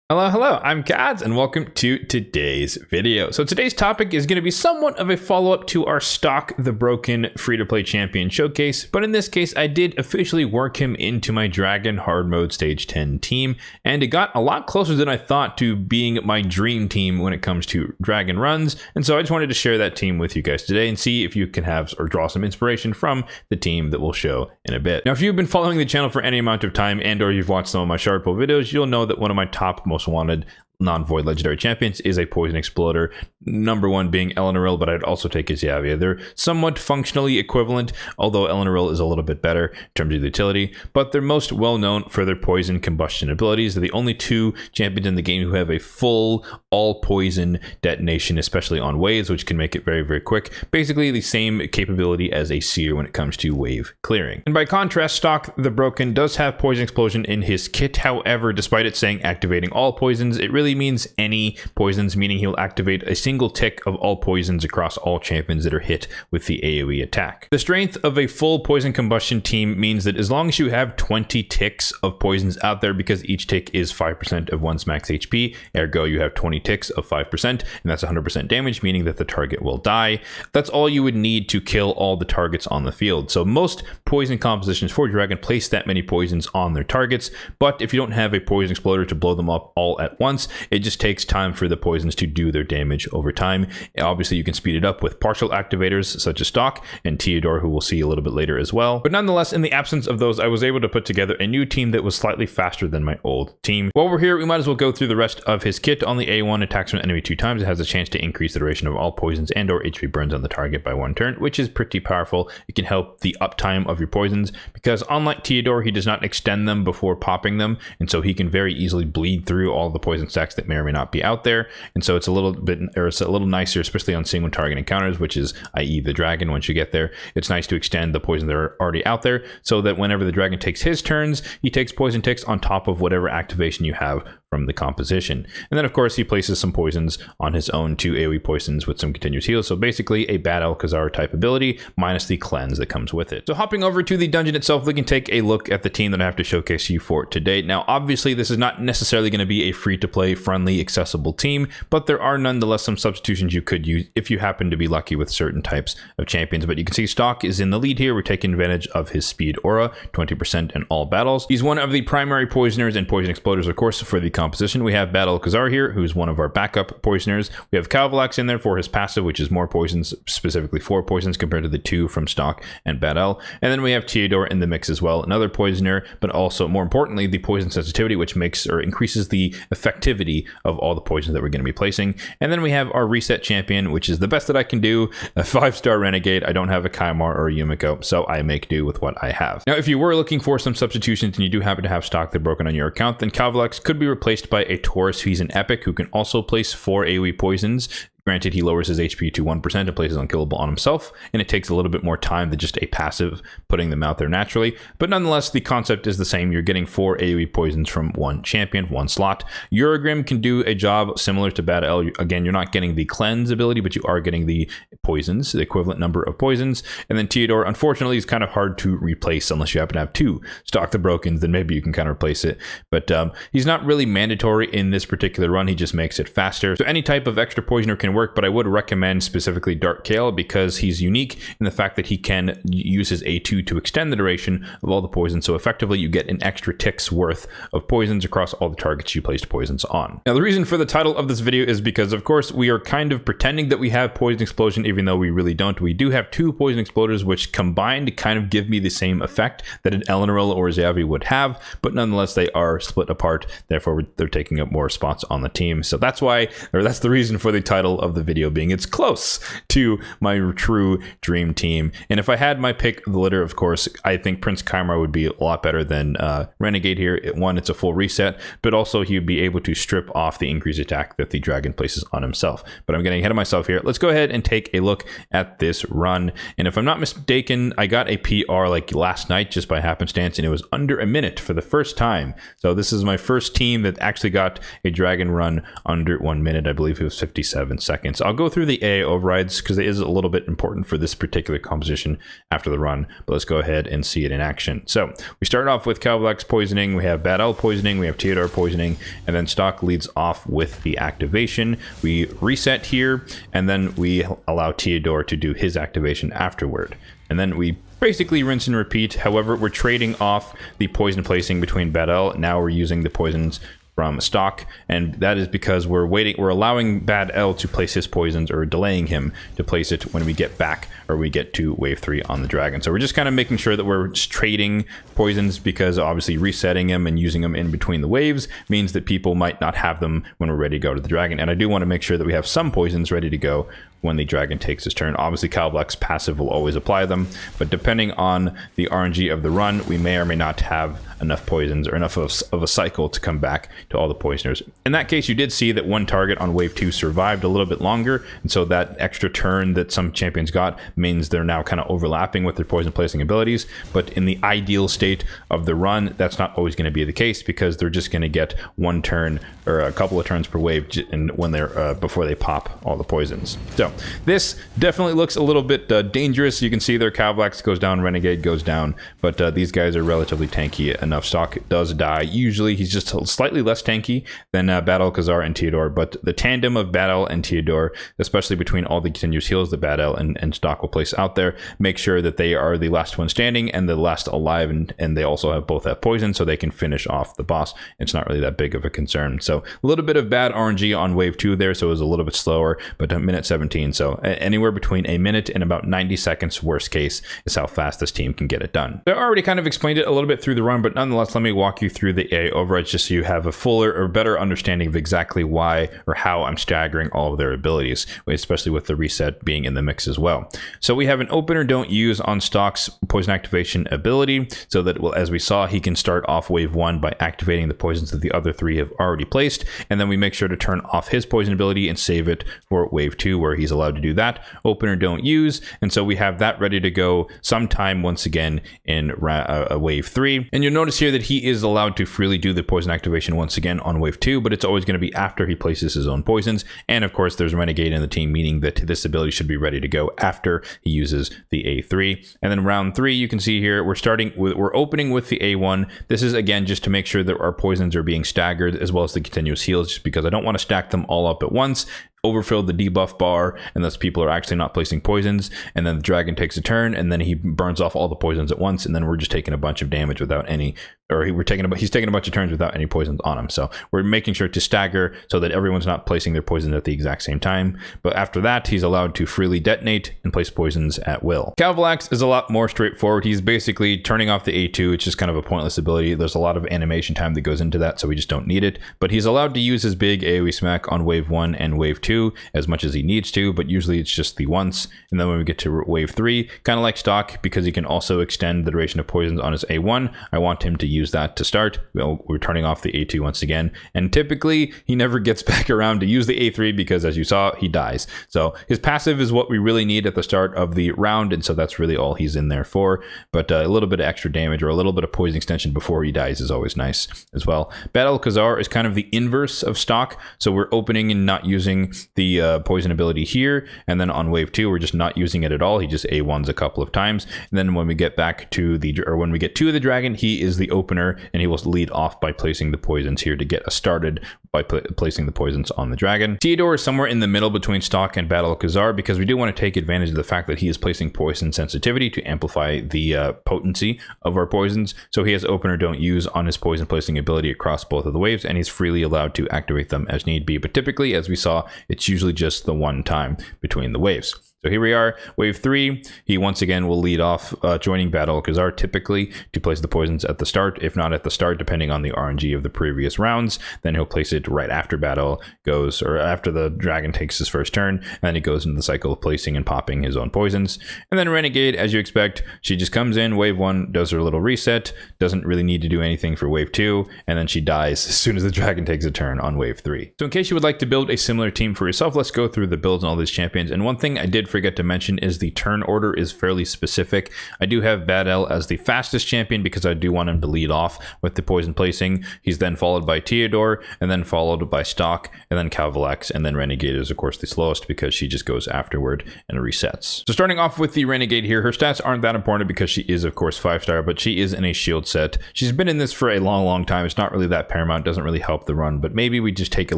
Hello, I'm Kads, and welcome to today's video. So today's topic is going to be somewhat of a follow-up to our Stock the Broken free-to-play champion showcase, but in this case, I did officially work him into my Dragon Hard Mode Stage 10 team, and it got a lot closer than I thought to being my dream team when it comes to Dragon runs, and so I just wanted to share that team with you guys today and see if you can have or draw some inspiration from the team that we'll show in a bit. Now, if you've been following the channel for any amount of time and or you've watched some of my Shard Pull videos, you'll know that one of my top most wanted non-void legendary champions is a poison exploder, number one being Eleanor, but I'd also take his Yavia. They're somewhat functionally equivalent, although Eleanor is a little bit better in terms of utility, but they're most well known for their poison combustion abilities. They're the only two champions in the game who have a full all poison detonation, especially on waves, which can make it very, very quick. Basically the same capability as a seer when it comes to wave clearing. And by contrast, Stock the Broken does have poison explosion in his kit. However, despite it saying activating all poisons, it really means any poisons, meaning he'll activate a single tick of all poisons across all champions that are hit with the AoE attack. The strength of a full poison combustion team means that as long as you have 20 ticks of poisons out there, because each tick is 5% of one's max HP, ergo you have 20 ticks of 5%, and that's 100% damage, meaning that the target will die. That's all you would need to kill all the targets on the field. So most poison compositions for Dragon place that many poisons on their targets, but if you don't have a poison exploder to blow them up all at once, it just takes time for the poisons to do their damage over time. Obviously, you can speed it up with partial activators such as Stock and Theodore, who we'll see a little bit later as well. But nonetheless, in the absence of those, I was able to put together a new team that was slightly faster than my old team. While we're here, we might as well go through the rest of his kit. On the A1, attacks an enemy 2 times. It has a chance to increase the duration of all poisons and or HP burns on the target by 1 turn, which is pretty powerful. It can help the uptime of your poisons because unlike Theodore, he does not extend them before popping them, and so he can very easily bleed through all the poison stacks that may or may not be out there. And so it's a little nicer, especially on single target encounters, which is i.e. the dragon. Once you get there, it's nice to extend the poison that are already out there so that whenever the dragon takes his turns, he takes poison ticks on top of whatever activation you have from the composition. And then of course he places some poisons on his own, 2 AoE poisons with some continuous heals. So basically a bad Alcazar type ability minus the cleanse that comes with it. So hopping over to the dungeon itself, we can take a look at the team that I have to showcase you for today. Now obviously this is not necessarily going to be a free to play, friendly, accessible team, but there are nonetheless some substitutions you could use if you happen to be lucky with certain types of champions. But you can see Stock is in the lead here. We're taking advantage of his speed aura, 20% in all battles. He's one of the primary poisoners and poison exploders, of course, for the composition. We have Battle Alcazar here, who's one of our backup poisoners. We have Calvalax in there for his passive, which is more poisons, specifically 4 poisons compared to the 2 from Stock and Battle. And then we have Theodore in the mix as well, another poisoner, but also more importantly, the poison sensitivity, which makes or increases the effectivity of all the poisons that we're going to be placing. And then we have our reset champion, which is the best that I can do, a 5-star renegade. I don't have a Kaimar or a Yumiko, so I make do with what I have. Now, if you were looking for some substitutions and you do happen to have Stock the Broken on your account, then Calvalax could be replaced by a Taurus. He's an epic who can also place 4 AoE poisons. Granted, he lowers his HP to 1% and places unkillable on himself, and it takes a little bit more time than just a passive putting them out there naturally. But nonetheless, the concept is the same. You're getting 4 AoE poisons from 1 champion, 1 slot. Uragrim can do a job similar to Bad L. Again, you're not getting the cleanse ability, but you are getting the poisons, the equivalent number of poisons. And then Theodore, unfortunately, is kind of hard to replace unless you happen to have 2 Stock the Brokens, then maybe you can kind of replace it. But he's not really mandatory in this particular run. He just makes it faster. So any type of extra poisoner can work, but I would recommend specifically Dark Kale because he's unique in the fact that he can use his A2 to extend the duration of all the poisons. So effectively you get an extra tick's worth of poisons across all the targets you placed poisons on. Now the reason for the title of this video is because of course we are kind of pretending that we have poison explosion even though we really don't. We do have 2 poison exploders which combined kind of give me the same effect that an Eleanor or Xavi would have, but nonetheless they are split apart, therefore they're taking up more spots on the team. So that's why, or that's the reason for the title of the video being it's close to my true dream team. And if I had my pick of the litter, of course, I think Prince Kaimar would be a lot better than Renegade here. One, it's a full reset, but also he would be able to strip off the increased attack that the dragon places on himself. But I'm getting ahead of myself here. Let's go ahead and take a look at this run. And if I'm not mistaken, I got a PR like last night just by happenstance, and it was under a minute for the first time. So this is my first team that actually got a dragon run under 1 minute. I believe it was 57 seconds. second. So I'll go through the AI overrides because it is a little bit important for this particular composition after the run, but let's go ahead and see it in action. So we start off with Kalvalax poisoning, we have Bad L poisoning, we have Theodore poisoning, and then stock leads off with the activation. We reset here, and then we allow Theodore to do his activation afterward. And then we basically rinse and repeat. However, we're trading off the poison placing between Bad L. Now we're using the poisons from stock, and that is because we're allowing Bad L to place his poisons, or delaying him to place it when we get back, or we get to wave 3 on the dragon. So we're just kind of making sure that we're trading poisons, because obviously resetting them and using them in between the waves means that people might not have them when we're ready to go to the dragon. And I do want to make sure that we have some poisons ready to go when the dragon takes his turn. Obviously Kalvalax passive will always apply them, but depending on the RNG of the run, we may or may not have enough poisons or enough of a cycle to come back to all the poisoners. In that case, you did see that one target on wave 2 survived a little bit longer, and so that extra turn that some champions got means they're now kind of overlapping with their poison placing abilities. But in the ideal state of the run, that's not always going to be the case, because they're just going to get one turn or a couple of turns per wave, and when they're before they pop all the poisons. So this definitely looks a little bit dangerous. You can see their Kalvalax goes down, Renegade goes down, but these guys are relatively tanky enough. Stock does die. Usually he's just slightly less tanky than Battle Khazar and Theodore, but the tandem of Battle and Theodore, especially between all the continuous heals that Battle and Stock will place out there, make sure that they are the last one standing and the last alive, and they also both have poison, so they can finish off the boss. It's not really that big of a concern. So a little bit of bad RNG on wave 2 there, so it was a little bit slower, but a minute 17, so anywhere between a minute and about 90 seconds worst case is how fast this team can get it done. I already kind of explained it a little bit through the run, but nonetheless, let me walk you through the AI overrides just so you have a fuller or better understanding of exactly why or how I'm staggering all of their abilities, especially with the reset being in the mix as well. So we have an opener don't use on Stock's poison activation ability, so that, well, as we saw, he can start off wave 1 by activating the poisons that the other 3 have already placed, and then we make sure to turn off his poison ability and save it for wave 2, where he's allowed to do that. Opener don't use, and so we have that ready to go sometime once again in wave 3. And you'll notice here that he is allowed to freely do the poison activation once again on wave 2, but it's always going to be after he places his own poisons. And of course, there's Renegade in the team, meaning that this ability should be ready to go after he uses the A3. And then round 3, you can see here we're opening with the A1. This is again just to make sure that our poisons are being staggered, as well as the continuous heals, just because I don't want to stack them all up at once, overfill the debuff bar, and thus people are actually not placing poisons, and then the dragon takes a turn, and then he burns off all the poisons at once, and then we're just taking a bunch of damage without any, or he's taking a bunch of turns without any poisons on him. So we're making sure to stagger so that everyone's not placing their poisons at the exact same time. But after that, he's allowed to freely detonate and place poisons at will. Kalvalax is a lot more straightforward. He's basically turning off the A2. It's just kind of a pointless ability. There's a lot of animation time that goes into that, so we just don't need it. But he's allowed to use his big AoE smack on wave 1 and wave 2 as much as he needs to, but usually it's just the once. And then when we get to wave 3, kind of like Stock, because he can also extend the duration of poisons on his A1, I want him to use that to start. Well, we're turning off the A2 once again, and typically he never gets back around to use the A3, because as you saw, he dies. So his passive is what we really need at the start of the round, and so that's really all he's in there for. But a little bit of extra damage or a little bit of poison extension before he dies is always nice as well. Battle Khazar is kind of the inverse of Stock, so we're opening and not using the poison ability here, and then on wave 2 we're just not using it at all. He just A1s a couple of times, and then when we get back to when we get to the dragon, he is the opener, and he will lead off by placing the poisons here to get us started by placing the poisons on the dragon. Theodore is somewhere in the middle between Stock and Battle Khazar, because we do want to take advantage of the fact that he is placing poison sensitivity to amplify the potency of our poisons. So he has opener don't use on his poison placing ability across both of the waves, and he's freely allowed to activate them as need be. But typically, as we saw, it's usually just the one time between the waves. So here we are, wave 3. He once again will lead off, joining Battle Khazar typically to place the poisons at the start. If not at the start, depending on the RNG of the previous rounds, then he'll place it right after Battle goes, or after the dragon takes his first turn, and then he goes into the cycle of placing and popping his own poisons. And then Renegade, as you expect, she just comes in, wave 1, does her little reset, doesn't really need to do anything for wave 2, and then she dies as soon as the dragon takes a turn on wave 3. So in case you would like to build a similar team for yourself, let's go through the builds on all these champions. And one thing I did forget to mention is the turn order is fairly specific. I do have Bad L as the fastest champion because I do want him to lead off with the poison placing. He's then followed by Theodore, and then followed by Stock, and then Calvalax, and then Renegade is of course the slowest because she just goes afterward and resets. So starting off with the Renegade here, her stats aren't that important because she is of course 5-star, but she is in a shield set. She's been in this for a long time. It's not really that paramount, doesn't really help the run, but maybe we just take a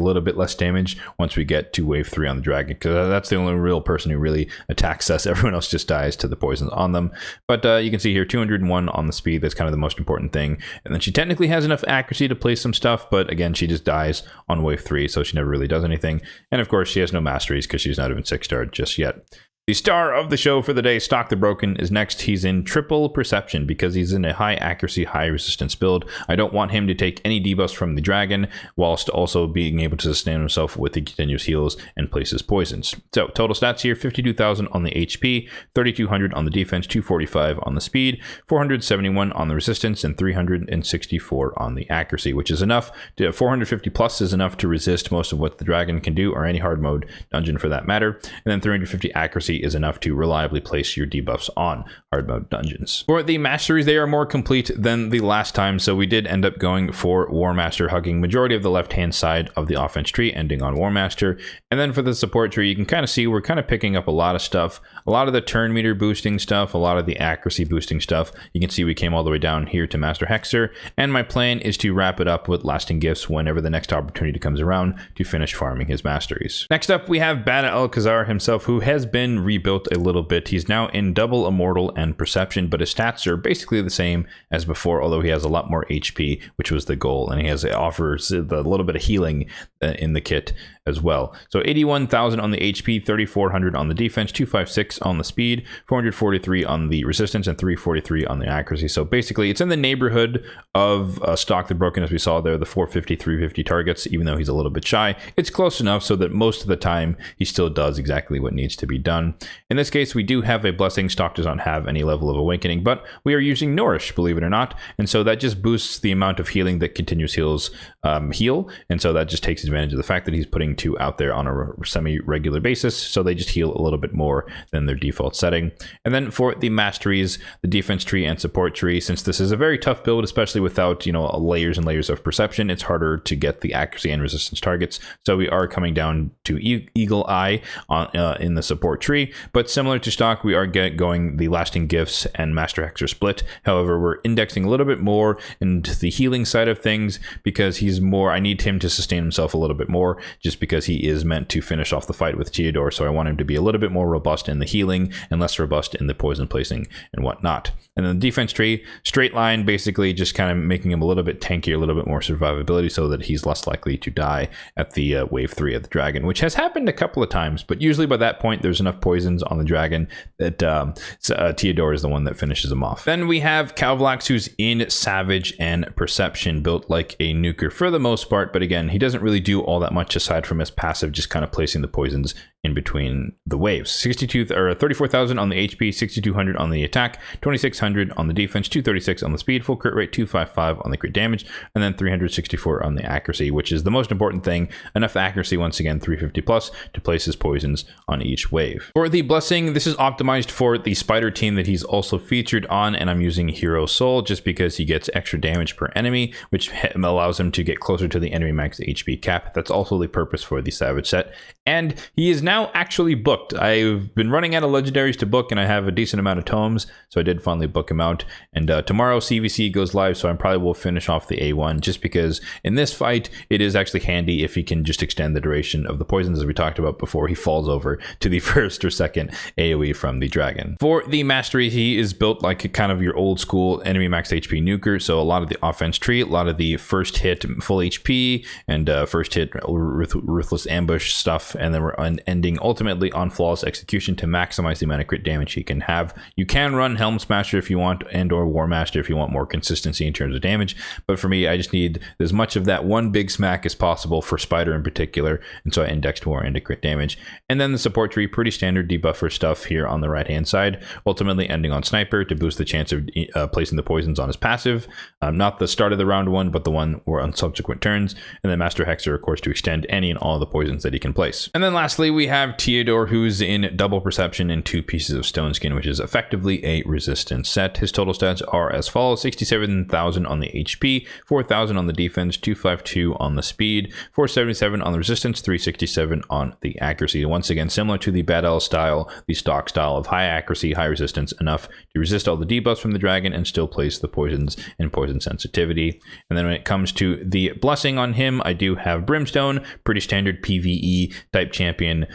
little bit less damage once we get to wave 3 on the dragon, because that's the only real person who really attacks us. Everyone else just dies to the poisons on them. But you can see here 201 on the speed. That's kind of the most important thing. And then she technically has enough accuracy to place some stuff, but again, she just dies on wave 3, so she never really does anything. And of course, she has no masteries because she's not even 6-star just yet. The star of the show for the day, Stock the Broken, is next. He's in triple perception because he's in a high accuracy, high resistance build. I don't want him to take any debuffs from the dragon, whilst also being able to sustain himself with the continuous heals and places poisons. So total stats here, 52,000 on the HP, 3,200 on the defense, 245 on the speed, 471 on the resistance, and 364 on the accuracy, which is enough. 450 plus is enough to resist most of what the dragon can do, or any hard mode dungeon for that matter. And then 350 accuracy is enough to reliably place your debuffs on hard mode dungeons. For the masteries, they are more complete than the last time, so we did end up going for War Master, hugging majority of the left hand side of the offense tree, ending on War Master. And then for the support tree, you can kind of see we're kind of picking up a lot of stuff, a lot of the turn meter boosting stuff, a lot of the accuracy boosting stuff. You can see we came all the way down here to Master Hexer, and my plan is to wrap it up with lasting gifts whenever the next opportunity comes around to finish farming his masteries. Next up, we have Bada El-Khazar himself, who has been rebuilt a little bit. He's now in double immortal and perception, but his stats are basically the same as before, although he has a lot more HP, which was the goal, and he offers a little bit of healing in the kit as well. So 81,000 on the HP, 3,400 on the defense, 256 on the speed, 443 on the resistance, and 343 on the accuracy. So basically it's in the neighborhood of Stock the Broken, as we saw there, the 450, 350 targets. Even though he's a little bit shy, it's close enough so that most of the time he still does exactly what needs to be done. In this case, we do have a blessing. Stock does not have any level of awakening, but we are using Nourish, believe it or not, and so that just boosts the amount of healing that continuous heals heal, and so that just takes advantage of the fact that he's putting 2 out there on a semi-regular basis, so they just heal a little bit more than their default setting. And then for the masteries, the defense tree and support tree, since this is a very tough build, especially without, you know, layers and layers of perception, it's harder to get the accuracy and resistance targets, so we are coming down to Eagle Eye on, in the support tree. But similar to Stock, we are going the lasting gifts and Master Hexer split. However, we're indexing a little bit more into the healing side of things because he's more, I need him to sustain himself a little bit more just because he is meant to finish off the fight with Theodore. So I want him to be a little bit more robust in the healing and less robust in the poison placing and whatnot. And then the defense tree, straight line, basically just kind of making him a little bit tanky, a little bit more survivability so that he's less likely to die at the wave 3 of the dragon, which has happened a couple of times, but usually by that point there's enough poisons on the dragon that Theodore is the one that finishes him off. Then we have Calvalax, who's in Savage and Perception, built like a nuker for the most part, but again, he doesn't really do all that much aside from his passive, just kind of placing the poisons in between the waves. 34,000 on the HP, 6,200 on the attack, 2,600 on the defense, 236 on the speed, full crit rate, 255 on the crit damage, and then 364 on the accuracy, which is the most important thing. Enough accuracy, once again, 350 plus to place his poisons on each wave. For the blessing, this is optimized for the spider team that he's also featured on, and I'm using Hero Soul just because he gets extra damage per enemy, which allows him to get closer to the enemy max HP cap. That's also the purpose for the Savage set, and he is now actually booked. I've been running out of legendaries to book, and I have a decent amount of tomes, so I did finally book him out. And tomorrow CVC goes live, so I probably will finish off the A1, just because in this fight it is actually handy if he can just extend the duration of the poisons, as we talked about before he falls over to the first or second AoE from the dragon. For the mastery, he is built like a kind of your old school enemy max HP nuker, so a lot of the offense tree, a lot of the first hit full HP and first hit ruthless ambush stuff, and then we're ending ultimately on flawless execution to maximize the amount of crit damage he can have. You can run Helm Smasher if you want, and or War Master if you want more consistency in terms of damage, but for me, I just need as much of that one big smack as possible for Spider in particular, and so I indexed more into crit damage. And then the support tree, pretty standard debuffer stuff here on the right hand side, ultimately ending on Sniper to boost the chance of placing the poisons on his passive, not the start of the round one, but the one where on subsequent turns, and then Master Hexer, of course, to extend any and all of the poisons that he can place. And then lastly, we have Theodore, who's in double perception and 2 pieces of stone skin, which is effectively a resistance set. His total stats are as follows: 67,000 on the HP, 4,000 on the defense, 252 on the speed, 477 on the resistance, 367 on the accuracy. Once again, similar to the Battle style, the stock style of high accuracy, high resistance, enough to resist all the debuffs from the dragon and still place the poisons and poison sensitivity. And then when it comes to the blessing on him, I do have Brimstone, pretty standard PvE type champion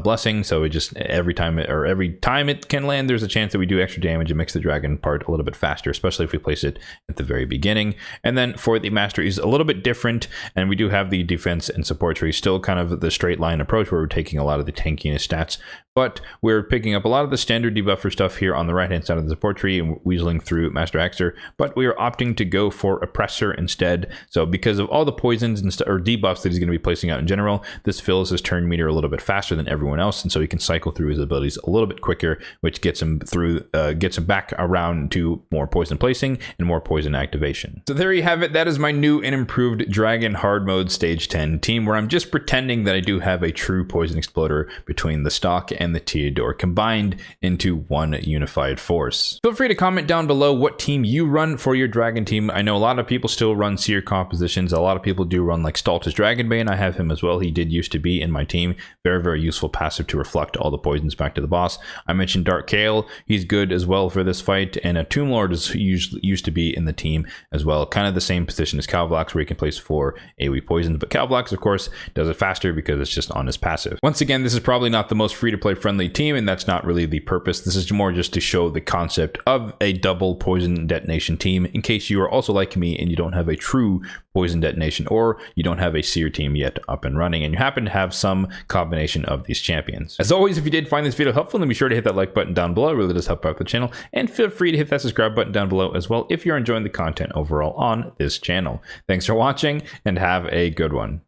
blessing. So it just every time it can land, there's a chance that we do extra damage and makes the dragon part a little bit faster, especially if we place it at the very beginning. And then for the master is a little bit different, and we do have the defense and support tree, still kind of the straight line approach where we're taking a lot of the tankiness stats, but we're picking up a lot of the standard debuffer stuff here on the right hand side of the support tree and weaseling through Master Axer, but we are opting to go for Oppressor instead. So because of all the poisons and or debuffs that he's going to be placing out in general, this fills his turn meter a little bit faster than everyone else, and so he can cycle through his abilities a little bit quicker, which gets him back around to more poison placing and more poison activation. So there you have it. That is my new and improved Dragon Hard Mode Stage 10 team, where I'm just pretending that I do have a true poison exploder between the stock and the Theodore combined into one unified force. Feel free to comment down below what team you run for your dragon team. I know a lot of people still run Seer compositions. A lot of people do run like Staltus Dragonbane. I have him as well. He did used to be in my team. Very, very useful passive to reflect all the poisons back to the boss. I mentioned Dark Kale. He's good as well for this fight. And a Tomb Lord is used to be in the team as well. Kind of the same position as Calvlax, where you can place 4 AoE poisons. But Calvlax, of course, does it faster because it's just on his passive. Once again, this is probably not the most free-to-play friendly team, and that's not really the purpose. This is more just to show the concept of a double poison detonation team, in case you are also like me and you don't have a true poison detonation, or you don't have a Seer team yet up and running, and you happen to have some combination of these champions. As always, if you did find this video helpful, then be sure to hit that like button down below. It really does help out the channel, and feel free to hit that subscribe button down below as well if you're enjoying the content overall on this channel. Thanks for watching, and have a good one.